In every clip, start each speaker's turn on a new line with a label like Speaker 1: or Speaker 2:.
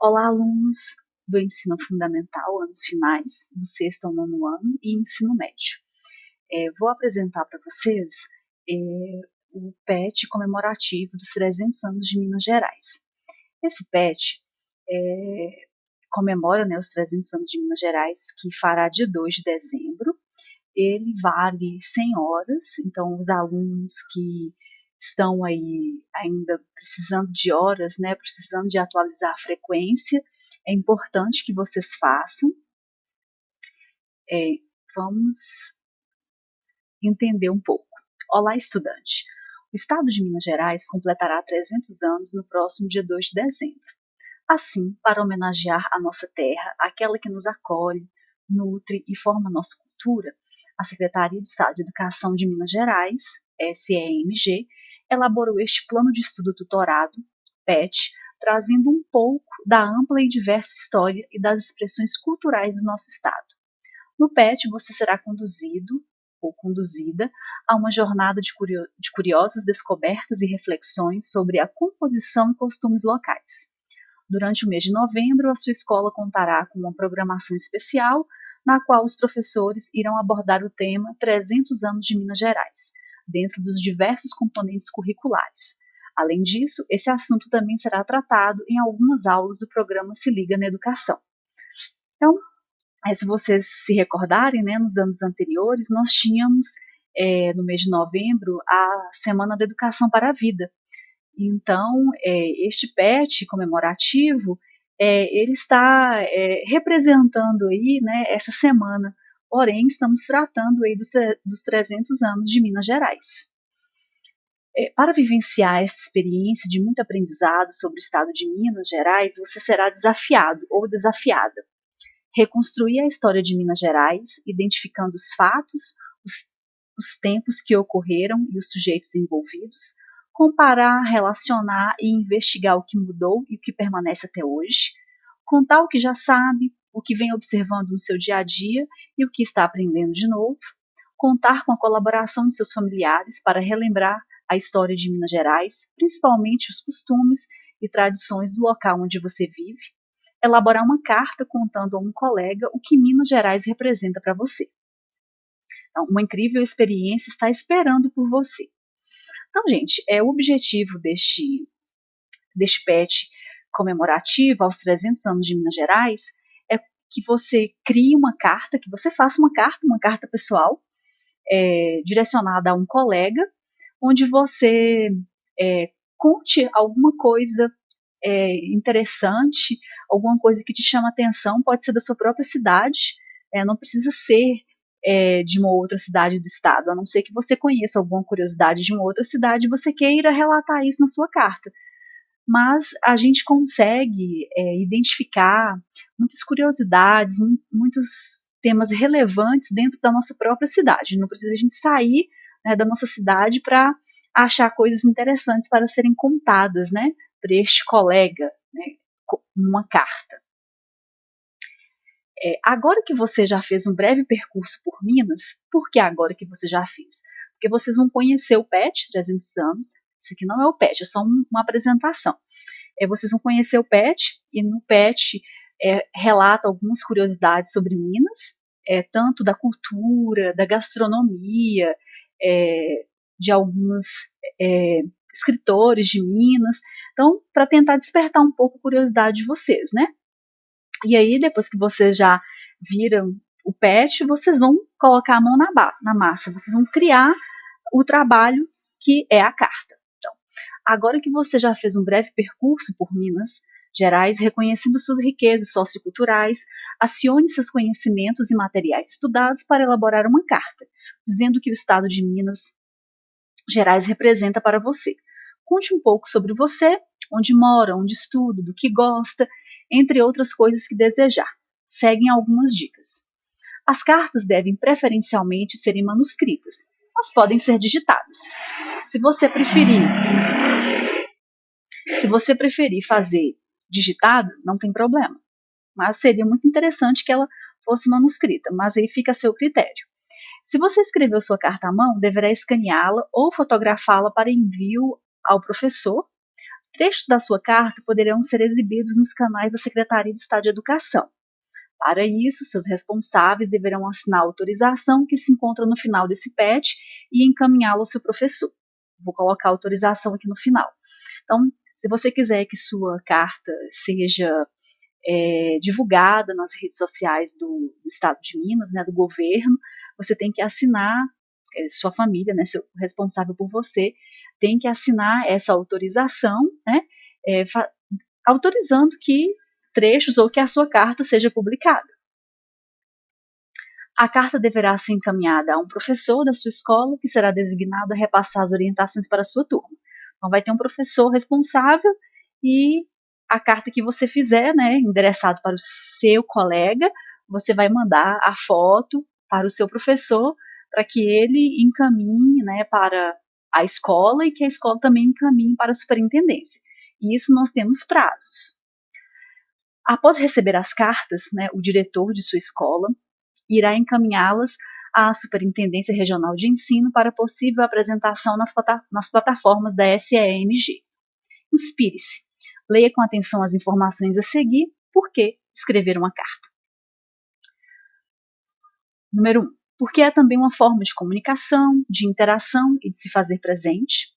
Speaker 1: Olá, alunos do ensino fundamental, anos finais, do sexto ao nono ano e ensino médio. Vou apresentar para vocês o PET comemorativo dos 300 anos de Minas Gerais. Esse PET comemora, os 300 anos de Minas Gerais, que fará dia 2 de dezembro. Ele vale 100 horas, então os alunos que estão aí ainda precisando de horas, precisando de atualizar a frequência, é importante que vocês façam. Vamos entender um pouco. Olá, estudante! O Estado de Minas Gerais completará 300 anos no próximo dia 2 de dezembro. Assim, para homenagear a nossa terra, aquela que nos acolhe, nutre e forma nossa cultura, a Secretaria de Estado de Educação de Minas Gerais, SEMG, elaborou este Plano de Estudo Tutorado, PET, trazendo um pouco da ampla e diversa história e das expressões culturais do nosso Estado. No PET, você será conduzido ou conduzida a uma jornada de curiosas descobertas e reflexões sobre a composição e costumes locais. Durante o mês de novembro, a sua escola contará com uma programação especial, na qual os professores irão abordar o tema 300 anos de Minas Gerais, dentro dos diversos componentes curriculares. Além disso, esse assunto também será tratado em algumas aulas do programa Se Liga na Educação. Então, se vocês se recordarem, nos anos anteriores, nós tínhamos, no mês de novembro, a Semana da Educação para a Vida. Então, este PET comemorativo, ele está representando aí, essa semana, porém, estamos tratando aí dos 300 anos de Minas Gerais. Para vivenciar essa experiência de muito aprendizado sobre o estado de Minas Gerais, você será desafiado ou desafiada. Reconstruir a história de Minas Gerais, identificando os fatos, os tempos que ocorreram e os sujeitos envolvidos, comparar, relacionar e investigar o que mudou e o que permanece até hoje, contar o que já sabe, o que vem observando no seu dia a dia e o que está aprendendo de novo, contar com a colaboração de seus familiares para relembrar a história de Minas Gerais, principalmente os costumes e tradições do local onde você vive, elaborar uma carta contando a um colega o que Minas Gerais representa para você. Então, uma incrível experiência está esperando por você. Então, gente, o objetivo deste PET comemorativo aos 300 anos de Minas Gerais é que você crie uma carta, que você faça uma carta pessoal, direcionada a um colega, onde você conte alguma coisa interessante, alguma coisa que te chama atenção, pode ser da sua própria cidade, não precisa ser de uma outra cidade do estado, a não ser que você conheça alguma curiosidade de uma outra cidade e você queira relatar isso na sua carta. Mas a gente consegue identificar muitas curiosidades, muitos temas relevantes dentro da nossa própria cidade. Não precisa a gente sair da nossa cidade para achar coisas interessantes para serem contadas, para este colega, numa carta. Agora que você já fez um breve percurso por Minas, por que agora que você já fez? Porque vocês vão conhecer o PET 300 anos, isso aqui não é o PET, é só uma apresentação. Vocês vão conhecer o PET, e no PET relata algumas curiosidades sobre Minas, tanto da cultura, da gastronomia, de alguns escritores de Minas, então, para tentar despertar um pouco a curiosidade de vocês, E aí, depois que vocês já viram o PET, vocês vão colocar a mão na massa, vocês vão criar o trabalho que é a carta. Então, agora que você já fez um breve percurso por Minas Gerais, reconhecendo suas riquezas socioculturais, acione seus conhecimentos e materiais estudados para elaborar uma carta, dizendo que o estado de Minas Gerais representa para você. Conte um pouco sobre você, onde mora, onde estuda, do que gosta, entre outras coisas que desejar. Seguem algumas dicas. As cartas devem preferencialmente serem manuscritas, mas podem ser digitadas. Se você preferir fazer digitada, não tem problema. Mas seria muito interessante que ela fosse manuscrita, mas aí fica a seu critério. Se você escreveu sua carta à mão, deverá escaneá-la ou fotografá-la para envio ao professor, Trechos da sua carta poderão ser exibidos nos canais da Secretaria de Estado de Educação. Para isso, seus responsáveis deverão assinar a autorização que se encontra no final desse PET e encaminhá-lo ao seu professor. Vou colocar a autorização aqui no final. Então, se você quiser que sua carta seja divulgada nas redes sociais do Estado de Minas, né, do governo, você tem que assinar, sua família, né, seu responsável por você, tem que assinar essa autorização, né, autorizando que trechos ou que a sua carta seja publicada. A carta deverá ser encaminhada a um professor da sua escola, que será designado a repassar as orientações para a sua turma. Então, vai ter um professor responsável e a carta que você fizer, né, endereçado para o seu colega, você vai mandar a foto para o seu professor, para que ele encaminhe, né, para a escola e que a escola também encaminhe para a superintendência. E isso nós temos prazos. Após receber as cartas, né, o diretor de sua escola irá encaminhá-las à Superintendência Regional de Ensino para possível apresentação nas plataformas da SEMG. Inspire-se, leia com atenção as informações a seguir, por que escrever uma carta. Número 1. Porque é também uma forma de comunicação, de interação e de se fazer presente.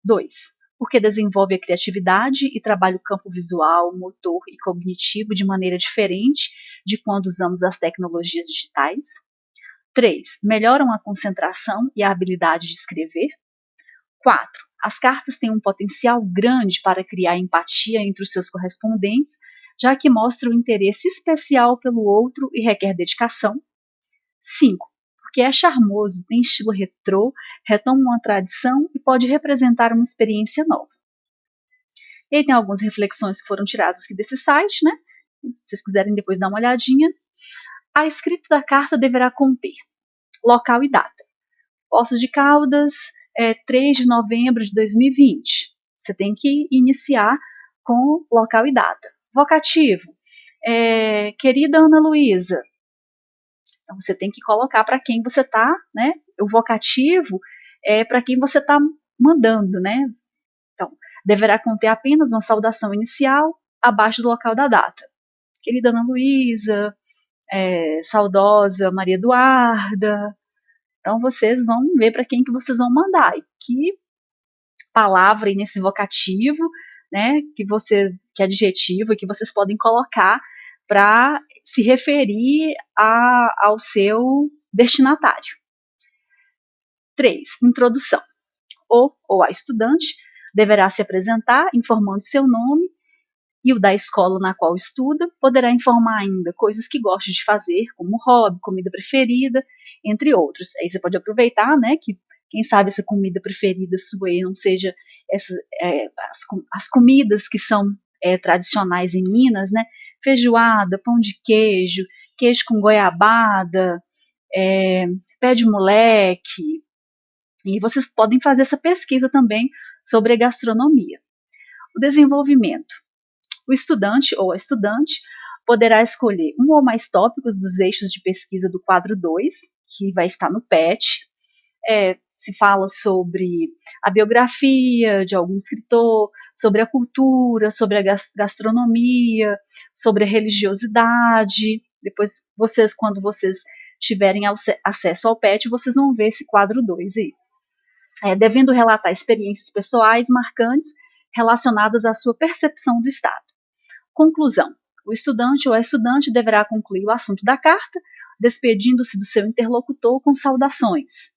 Speaker 1: 2. Porque desenvolve a criatividade e trabalha o campo visual, motor e cognitivo de maneira diferente de quando usamos as tecnologias digitais. 3. Melhoram a concentração e a habilidade de escrever. 4. As cartas têm um potencial grande para criar empatia entre os seus correspondentes, já que mostram interesse especial pelo outro e requer dedicação. 5. Porque é charmoso, tem estilo retrô, retoma uma tradição e pode representar uma experiência nova. E aí tem algumas reflexões que foram tiradas aqui desse site, né? Se vocês quiserem depois dar uma olhadinha. A escrita da carta deverá conter local e data. Poços de Caldas, 3 de novembro de 2020. Você tem que iniciar com local e data. Vocativo, querida Ana Luísa. Então, você tem que colocar para quem você está, né? O vocativo é para quem você está mandando, né? Então, deverá conter apenas uma saudação inicial abaixo do local da data. Querida Ana Luísa, saudosa Maria Eduarda. Então, vocês vão ver para quem que vocês vão mandar e que palavra aí nesse vocativo, né? Que adjetivo que vocês podem colocar para se referir ao seu destinatário. 3. Introdução. O ou a estudante deverá se apresentar informando seu nome e o da escola na qual estuda, poderá informar ainda coisas que gosta de fazer, como hobby, comida preferida, entre outros. Aí você pode aproveitar, né, que quem sabe essa comida preferida sua aí não seja as comidas que são tradicionais em Minas, né, feijoada, pão de queijo, queijo com goiabada, pé de moleque, e vocês podem fazer essa pesquisa também sobre a gastronomia. O desenvolvimento. O estudante ou a estudante poderá escolher um ou mais tópicos dos eixos de pesquisa do quadro 2, que vai estar no PET. Se fala sobre a biografia de algum escritor, sobre a cultura, sobre a gastronomia, sobre a religiosidade. Depois, quando vocês tiverem acesso ao PET, vocês vão ver esse quadro 2 aí. Devendo relatar experiências pessoais marcantes relacionadas à sua percepção do Estado. Conclusão. O estudante ou a estudante deverá concluir o assunto da carta, despedindo-se do seu interlocutor com saudações.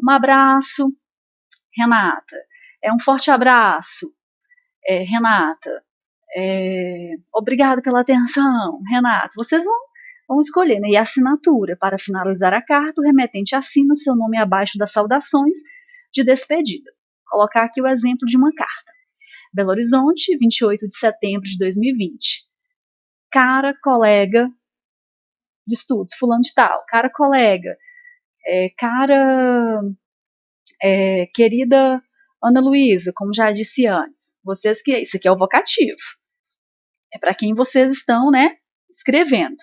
Speaker 1: Um abraço, Renata. Um forte abraço, Renata. Obrigada pela atenção, Renata. Vocês vão escolher, né? E a assinatura. Para finalizar a carta, o remetente assina seu nome abaixo das saudações de despedida. Vou colocar aqui o exemplo de uma carta. Belo Horizonte, 28 de setembro de 2020. Cara colega de estudos, fulano de tal. Cara colega, querida Ana Luísa, como já disse antes. Isso aqui é o vocativo. É para quem vocês estão, né, escrevendo.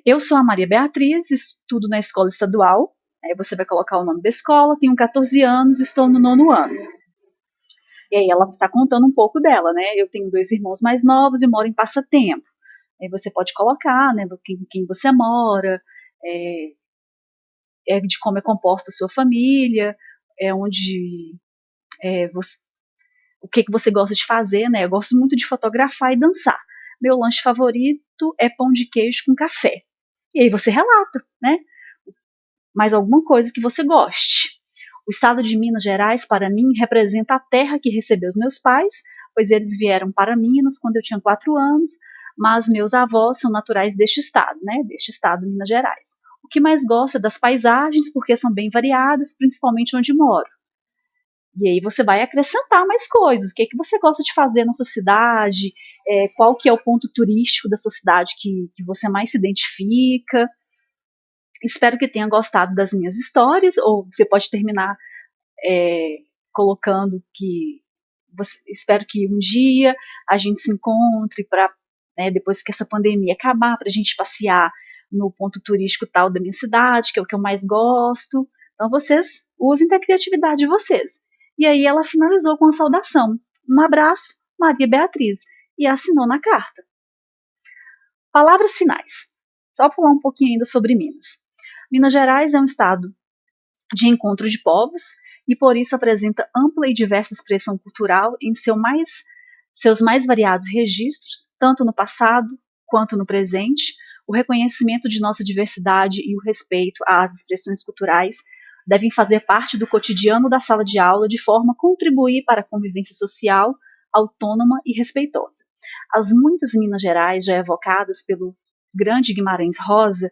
Speaker 1: Eu sou a Maria Beatriz, estudo na escola estadual. Aí você vai colocar o nome da escola, tenho 14 anos, estou no 9º ano. E aí ela está contando um pouco dela, né? Eu tenho 2 irmãos mais novos e moro em Passatempo. Aí você pode colocar, né, quem você mora, é, de como é composta a sua família, onde você, o que você gosta de fazer, né? Eu gosto muito de fotografar e dançar. Meu lanche favorito é pão de queijo com café. E aí você relata, né? Mais alguma coisa que você goste. O estado de Minas Gerais, para mim, representa a terra que recebeu os meus pais, pois eles vieram para Minas quando eu tinha 4 anos, mas meus avós são naturais deste estado, né? Deste estado, Minas Gerais. O que mais gosto é das paisagens, porque são bem variadas, principalmente onde moro. E aí você vai acrescentar mais coisas. O que, é que você gosta de fazer na sua cidade? Qual que é o ponto turístico da sua cidade que você mais se identifica? Espero que tenha gostado das minhas histórias, ou você pode terminar colocando que espero que um dia a gente se encontre para, né, depois que essa pandemia acabar, para a gente passear no ponto turístico tal da minha cidade, que é o que eu mais gosto. Então vocês usem da criatividade de vocês. E aí ela finalizou com a saudação. Um abraço, Maria Beatriz, e assinou na carta. Palavras finais. Só falar um pouquinho ainda sobre Minas. Minas Gerais é um estado de encontro de povos e por isso apresenta ampla e diversa expressão cultural em seus mais variados registros, tanto no passado quanto no presente. O reconhecimento de nossa diversidade e o respeito às expressões culturais devem fazer parte do cotidiano da sala de aula de forma a contribuir para a convivência social autônoma e respeitosa. As muitas Minas Gerais já evocadas pelo grande Guimarães Rosa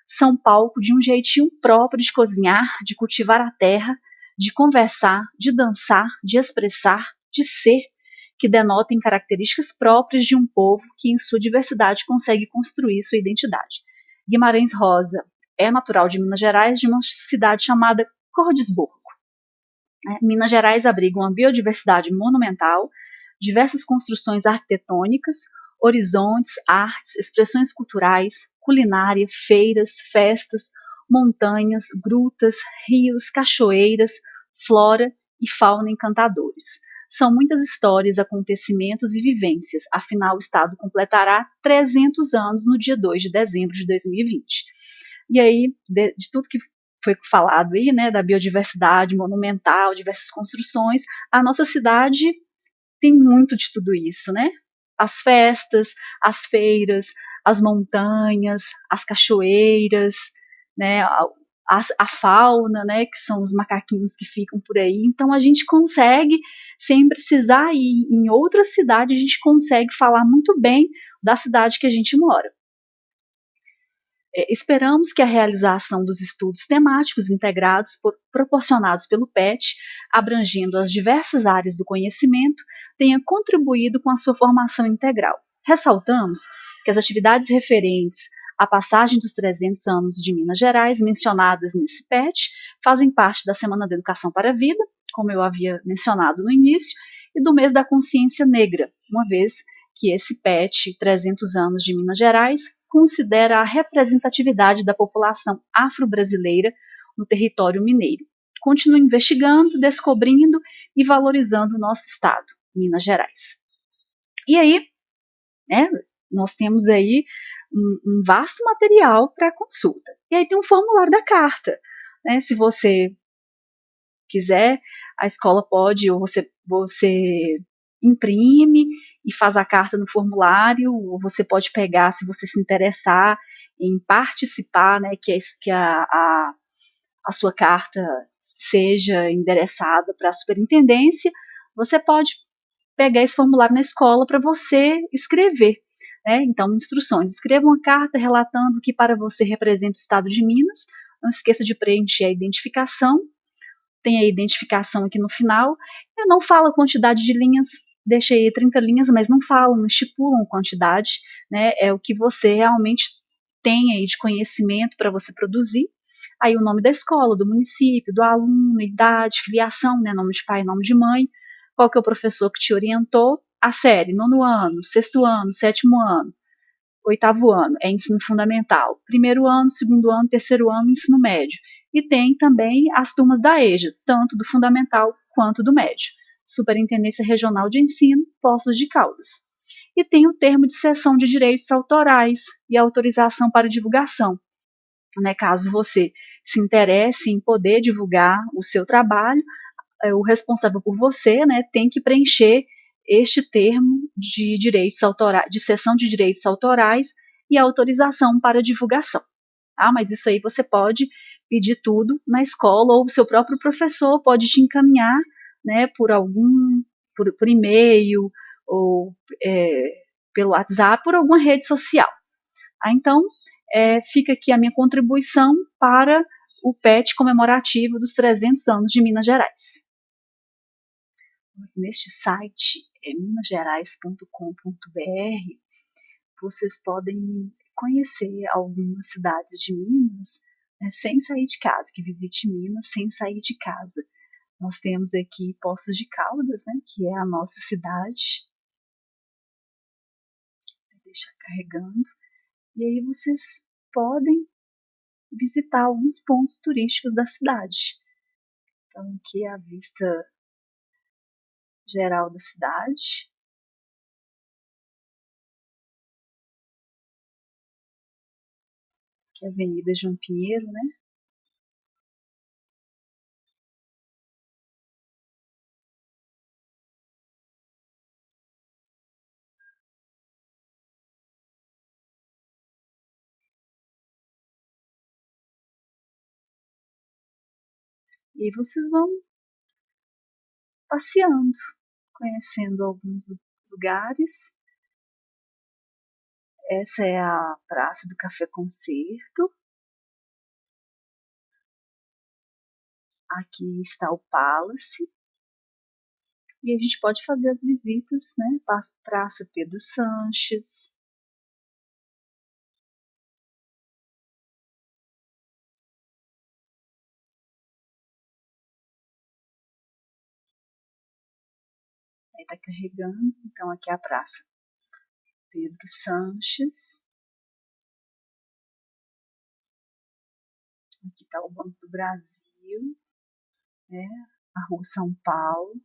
Speaker 1: são palco de um jeitinho próprio de cozinhar, de cultivar a terra, de conversar, de dançar, de expressar, de ser, que denotem características próprias de um povo que, em sua diversidade, consegue construir sua identidade. Guimarães Rosa é natural de Minas Gerais, de uma cidade chamada Cordisburgo. Minas Gerais abriga uma biodiversidade monumental, diversas construções arquitetônicas, horizontes, artes, expressões culturais, culinária, feiras, festas, montanhas, grutas, rios, cachoeiras, flora e fauna encantadores. São muitas histórias, acontecimentos e vivências, afinal o Estado completará 300 anos no dia 2 de dezembro de 2020. E aí, de tudo que foi falado aí, né, da biodiversidade monumental, diversas construções, a nossa cidade tem muito de tudo isso, né? As festas, as feiras, as montanhas, as cachoeiras, né, a fauna, né, que são os macaquinhos que ficam por aí. Então a gente consegue, sem precisar ir em outra cidade, a gente consegue falar muito bem da cidade que a gente mora. Esperamos que a realização dos estudos temáticos integrados proporcionados pelo PET, abrangendo as diversas áreas do conhecimento, tenha contribuído com a sua formação integral. Ressaltamos que as atividades referentes à passagem dos 300 anos de Minas Gerais, mencionadas nesse PET, fazem parte da Semana da Educação para a Vida, como eu havia mencionado no início, e do Mês da Consciência Negra, uma vez que esse PET, 300 anos de Minas Gerais, considera a representatividade da população afro-brasileira no território mineiro. Continue investigando, descobrindo e valorizando o nosso estado, Minas Gerais. E aí, né, nós temos aí um vasto material para consulta. E aí tem um formulário da carta. Né, se você quiser, a escola pode, ou você imprime e faz a carta no formulário, ou você pode pegar, se você se interessar em participar, né, que a sua carta seja endereçada para a superintendência, você pode pegar esse formulário na escola para você escrever. Né? Então, instruções. Escreva uma carta relatando que para você representa o Estado de Minas. Não esqueça de preencher a identificação. Tem a identificação aqui no final. Eu não falo a quantidade de linhas, deixei 30 linhas, mas não falam, não estipulam quantidade. Né? É o que você realmente tem aí de conhecimento para você produzir. Aí o nome da escola, do município, do aluno, idade, filiação, né? Nome de pai, nome de mãe, qual que é o professor que te orientou, a série, 9º ano, 6º ano, 7º ano, 8º ano, é ensino fundamental, 1º ano, 2º ano, 3º ano, ensino médio. E tem também as turmas da EJA, tanto do fundamental quanto do médio. Superintendência Regional de Ensino, Poços de Caldas. E tem o termo de cessão de direitos autorais e autorização para divulgação, né, caso você se interesse em poder divulgar o seu trabalho, o responsável por você, né, tem que preencher este termo de direitos autorais, de cessão de direitos autorais e autorização para divulgação. Tá? Mas isso aí você pode pedir tudo na escola, ou o seu próprio professor pode te encaminhar, né, por e-mail ou pelo WhatsApp, por alguma rede social. Então, fica aqui a minha contribuição para o PET comemorativo dos 300 anos de Minas Gerais. Neste site, minasgerais.com.br, vocês podem conhecer algumas cidades de Minas, né, sem sair de casa, que visite Minas sem sair de casa. Nós temos aqui Poços de Caldas, né, que é a nossa cidade. Vou deixar carregando. E aí vocês podem visitar alguns pontos turísticos da cidade. Então, aqui é a vista geral da cidade. Aqui é a Avenida João Pinheiro, né? E aí vocês vão passeando, conhecendo alguns lugares. Essa é a Praça do Café Concerto. Aqui está o Palace. E a gente pode fazer as visitas, né? Praça Pedro Sanches. Aí está carregando. Então aqui é a Praça Pedro Sanches. Aqui está o Banco do Brasil, né? A Rua São Paulo.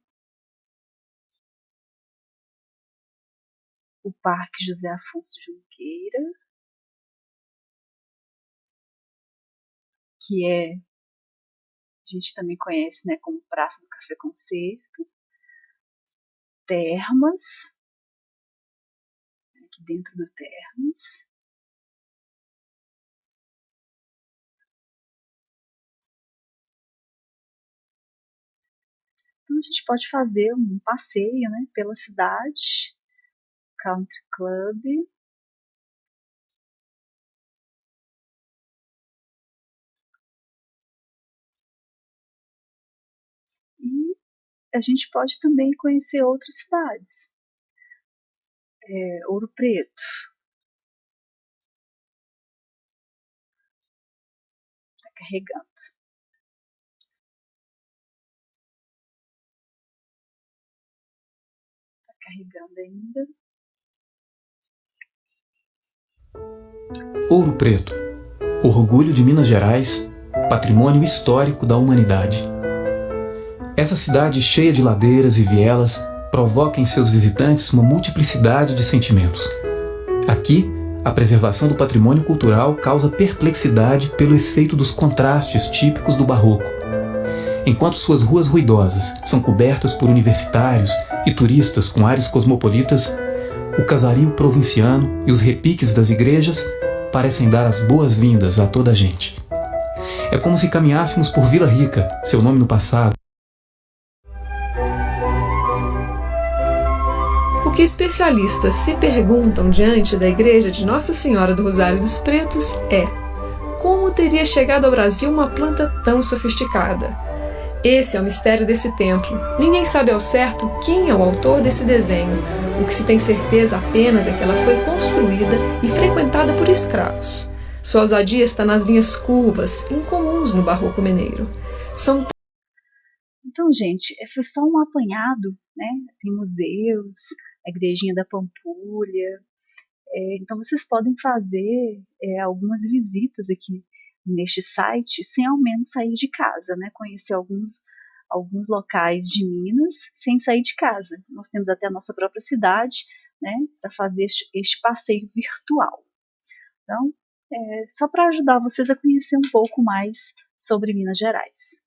Speaker 1: O Parque José Afonso Junqueira, que a gente também conhece, né, como Praça do Café Concerto. Termas, aqui dentro do Termas. Então a gente pode fazer um passeio, né, pela cidade, Country Club. E a gente pode também conhecer outras cidades. Ouro Preto. Está carregando. Está carregando ainda.
Speaker 2: Ouro Preto, orgulho de Minas Gerais, patrimônio histórico da humanidade. Essa cidade cheia de ladeiras e vielas provoca em seus visitantes uma multiplicidade de sentimentos. Aqui, a preservação do patrimônio cultural causa perplexidade pelo efeito dos contrastes típicos do barroco. Enquanto suas ruas ruidosas são cobertas por universitários e turistas com ares cosmopolitas, o casario provinciano e os repiques das igrejas parecem dar as boas-vindas a toda a gente. É como se caminhássemos por Vila Rica, seu nome no passado.
Speaker 3: O que especialistas se perguntam diante da igreja de Nossa Senhora do Rosário dos Pretos é: como teria chegado ao Brasil uma planta tão sofisticada? Esse é o mistério desse templo. Ninguém sabe ao certo quem é o autor desse desenho. O que se tem certeza apenas é que ela foi construída e frequentada por escravos. Sua ousadia está nas linhas curvas, incomuns no barroco mineiro.
Speaker 1: Então, gente, foi só um apanhado, né? Tem museus, a Igrejinha da Pampulha. Então, vocês podem fazer algumas visitas aqui neste site sem ao menos sair de casa, né? Conhecer alguns alguns locais de Minas sem sair de casa. Nós temos até a nossa própria cidade, né, para fazer este passeio virtual. Então, só para ajudar vocês a conhecer um pouco mais sobre Minas Gerais.